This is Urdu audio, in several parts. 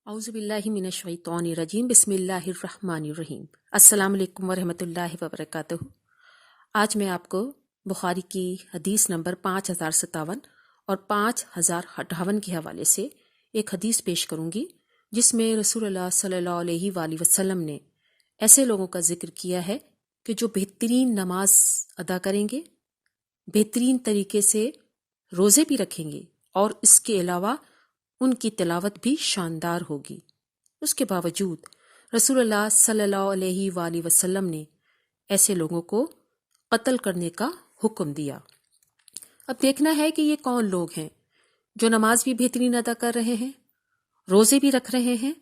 اعوذ باللہ من الشیطان الرجیم بسم اللہ الرحمن الرحیم۔ السلام علیکم ورحمۃ اللہ وبرکاتہ۔ آج میں آپ کو بخاری کی حدیث نمبر 5057 اور 5058 کے حوالے سے ایک حدیث پیش کروں گی، جس میں رسول اللہ صلی اللہ علیہ وآلہ وسلم نے ایسے لوگوں کا ذکر کیا ہے کہ جو بہترین نماز ادا کریں گے، بہترین طریقے سے روزے بھی رکھیں گے، اور اس کے علاوہ ان کی تلاوت بھی شاندار ہوگی۔ اس کے باوجود رسول اللہ صلی اللہ علیہ وآلہ وسلم نے ایسے لوگوں کو قتل کرنے کا حکم دیا۔ اب دیکھنا ہے کہ یہ کون لوگ ہیں جو نماز بھی بہترین ادا کر رہے ہیں، روزے بھی رکھ رہے ہیں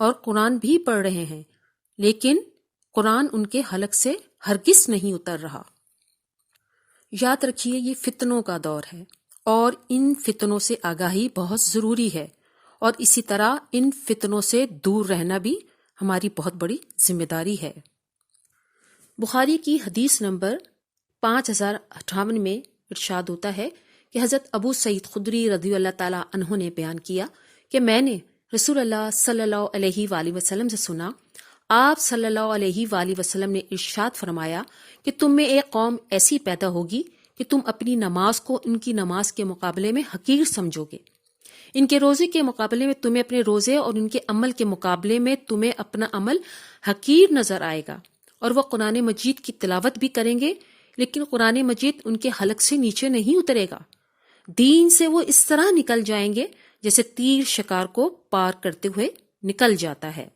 اور قرآن بھی پڑھ رہے ہیں، لیکن قرآن ان کے حلق سے ہرگز نہیں اتر رہا۔ یاد رکھیے، یہ فتنوں کا دور ہے اور ان فتنوں سے آگاہی بہت ضروری ہے، اور اسی طرح ان فتنوں سے دور رہنا بھی ہماری بہت بڑی ذمہ داری ہے۔ بخاری کی حدیث نمبر 5058 میں ارشاد ہوتا ہے کہ حضرت ابو سعید خدری رضی اللہ تعالیٰ عنہ نے بیان کیا کہ میں نے رسول اللہ صلی اللہ علیہ وآلہ وسلم سے سنا، آپ صلی اللہ علیہ وآلہ وسلم نے ارشاد فرمایا کہ تم میں ایک قوم ایسی پیدا ہوگی کہ تم اپنی نماز کو ان کی نماز کے مقابلے میں حقیر سمجھو گے، ان کے روزے کے مقابلے میں تمہیں اپنے روزے، اور ان کے عمل کے مقابلے میں تمہیں اپنا عمل حقیر نظر آئے گا، اور وہ قرآن مجید کی تلاوت بھی کریں گے، لیکن قرآن مجید ان کے حلق سے نیچے نہیں اترے گا۔ دین سے وہ اس طرح نکل جائیں گے جیسے تیر شکار کو پار کرتے ہوئے نکل جاتا ہے،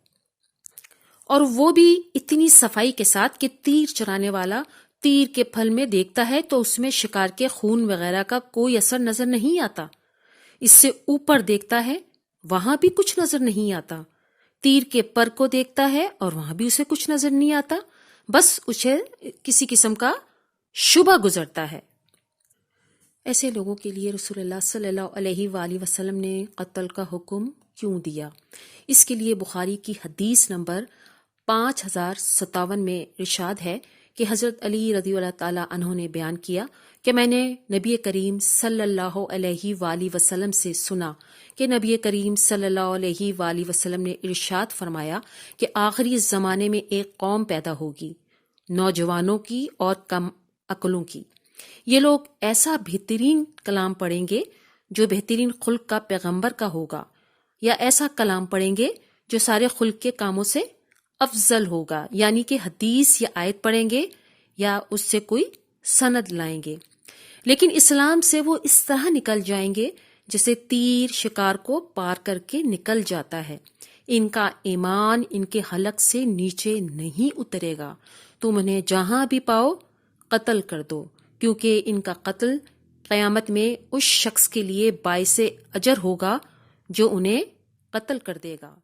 اور وہ بھی اتنی صفائی کے ساتھ کہ تیر چرانے والا تیر کے پھل میں دیکھتا ہے تو اس میں شکار کے خون وغیرہ کا کوئی اثر نظر نہیں آتا، اس سے اوپر دیکھتا ہے وہاں بھی کچھ نظر نہیں آتا، تیر کے پر کو دیکھتا ہے اور وہاں بھی اسے کچھ نظر نہیں آتا، بس اسے کسی قسم کا شبہ گزرتا ہے۔ ایسے لوگوں کے لیے رسول اللہ صلی اللہ علیہ وآلہ وسلم نے قتل کا حکم کیوں دیا؟ اس کے لیے بخاری کی حدیث نمبر 5057 میں ارشاد ہے کہ حضرت علی رضی اللہ تعالیٰ عنہ نے بیان کیا کہ میں نے نبی کریم صلی اللہ علیہ وآلہ وسلم سے سنا کہ نبی کریم صلی اللہ علیہ وآلہ وسلم نے ارشاد فرمایا کہ آخری زمانے میں ایک قوم پیدا ہوگی، نوجوانوں کی اور کم عقلوں کی۔ یہ لوگ ایسا بہترین کلام پڑھیں گے جو بہترین خلق کا پیغمبر کا ہوگا، یا ایسا کلام پڑھیں گے جو سارے خلق کے کاموں سے افضل ہوگا، یعنی کہ حدیث یا آیت پڑھیں گے یا اس سے کوئی سند لائیں گے، لیکن اسلام سے وہ اس طرح نکل جائیں گے جیسے تیر شکار کو پار کر کے نکل جاتا ہے۔ ان کا ایمان ان کے حلق سے نیچے نہیں اترے گا، تم انہیں جہاں بھی پاؤ قتل کر دو، کیونکہ ان کا قتل قیامت میں اس شخص کے لیے باعث اجر ہوگا جو انہیں قتل کر دے گا۔